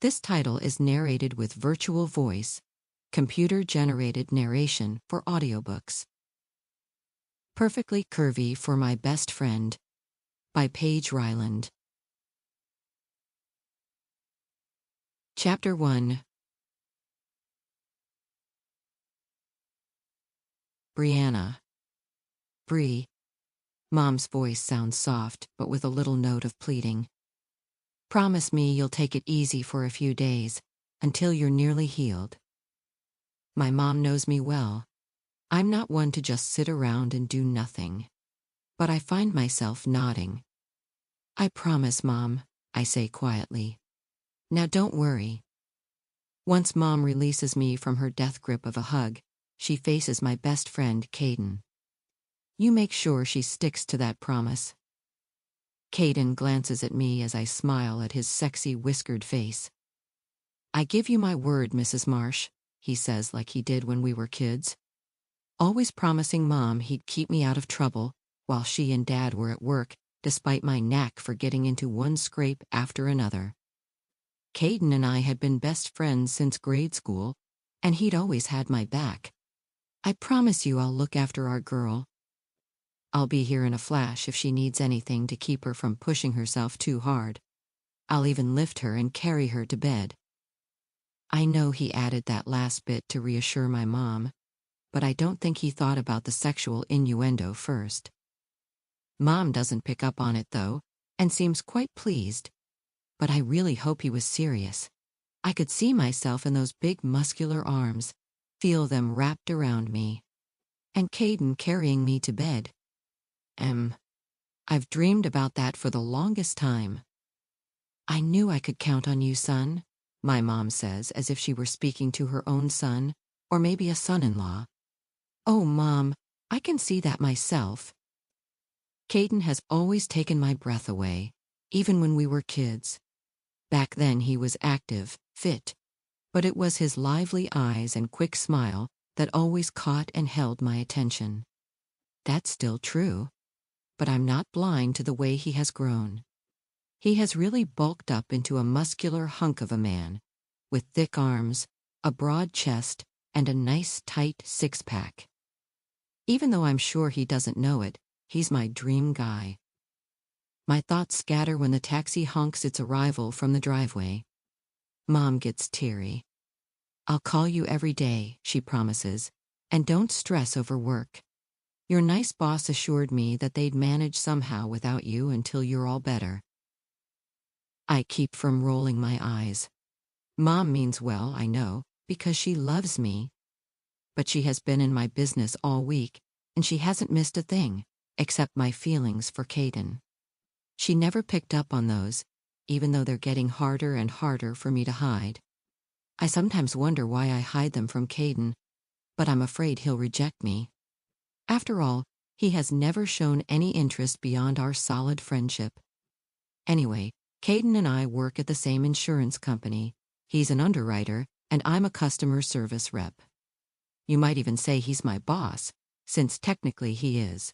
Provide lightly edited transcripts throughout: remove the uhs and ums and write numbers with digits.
This title is narrated with virtual voice, computer-generated narration for audiobooks. Perfectly Curvy for My Best Friend by Paige Ryland. Chapter 1. Brianna. Bree. Mom's voice sounds soft, but with a little note of pleading. Promise me you'll take it easy for a few days, until you're nearly healed. My mom knows me well. I'm not one to just sit around and do nothing. But I find myself nodding. I promise, Mom, I say quietly. Now don't worry. Once Mom releases me from her death grip of a hug, she faces my best friend, Caden. You make sure she sticks to that promise. Caden glances at me as I smile at his sexy whiskered face. I give you my word, Mrs. Marsh, he says like he did when we were kids. Always promising Mom he'd keep me out of trouble while she and Dad were at work, despite my knack for getting into one scrape after another. Caden and I had been best friends since grade school, and he'd always had my back. I promise you I'll look after our girl. I'll be here in a flash if she needs anything to keep her from pushing herself too hard. I'll even lift her and carry her to bed. I know he added that last bit to reassure my mom, but I don't think he thought about the sexual innuendo first. Mom doesn't pick up on it though, and seems quite pleased. But I really hope he was serious. I could see myself in those big muscular arms, feel them wrapped around me. And Caden carrying me to bed. I've dreamed about that for the longest time. I knew I could count on you, son, my mom says as if she were speaking to her own son, or maybe a son-in-law. Oh, Mom, I can see that myself. Caden has always taken my breath away, even when we were kids. Back then he was active, fit, but it was his lively eyes and quick smile that always caught and held my attention. That's still true. But I'm not blind to the way he has grown. He has really bulked up into a muscular hunk of a man, with thick arms, a broad chest, and a nice tight six-pack. Even though I'm sure he doesn't know it, he's my dream guy. My thoughts scatter when the taxi honks its arrival from the driveway. Mom gets teary. I'll call you every day, she promises, and don't stress over work. Your nice boss assured me that they'd manage somehow without you until you're all better. I keep from rolling my eyes. Mom means well, I know, because she loves me. But she has been in my business all week, and she hasn't missed a thing, except my feelings for Caden. She never picked up on those, even though they're getting harder and harder for me to hide. I sometimes wonder why I hide them from Caden, but I'm afraid he'll reject me. After all, he has never shown any interest beyond our solid friendship. Anyway, Caden and I work at the same insurance company. He's an underwriter, and I'm a customer service rep. You might even say he's my boss, since technically he is.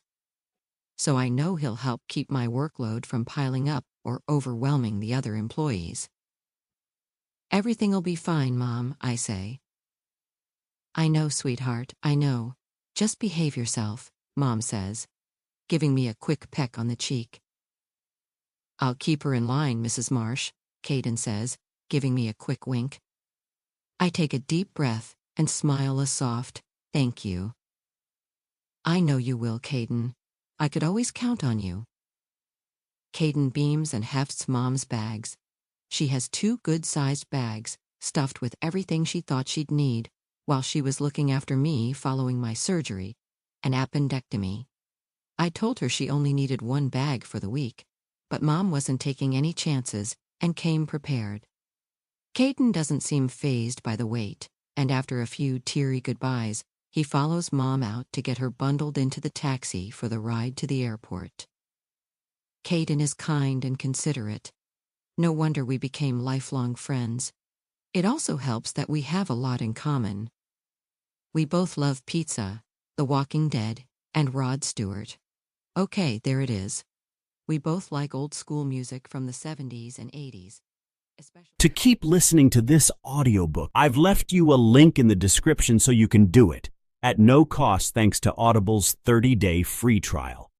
So I know he'll help keep my workload from piling up or overwhelming the other employees. Everything'll be fine, Mom, I say. I know, sweetheart, I know. Just behave yourself, Mom says, giving me a quick peck on the cheek. I'll keep her in line, Mrs. Marsh, Caden says, giving me a quick wink. I take a deep breath and smile a soft, thank you. I know you will, Caden. I could always count on you. Caden beams and hefts Mom's bags. She has 2 good-sized bags, stuffed with everything she thought she'd need, while she was looking after me following my surgery, an appendectomy. I told her she only needed 1 bag for the week, but Mom wasn't taking any chances and came prepared. Caden doesn't seem fazed by the wait, and after a few teary goodbyes, he follows Mom out to get her bundled into the taxi for the ride to the airport. Caden is kind and considerate. No wonder we became lifelong friends. It also helps that we have a lot in common. We both love pizza, The Walking Dead, and Rod Stewart. Okay, there it is. We both like old school music from the 70s and 80s. especially. To keep listening to this audiobook, I've left you a link in the description so you can do it, at no cost thanks to Audible's 30-day free trial.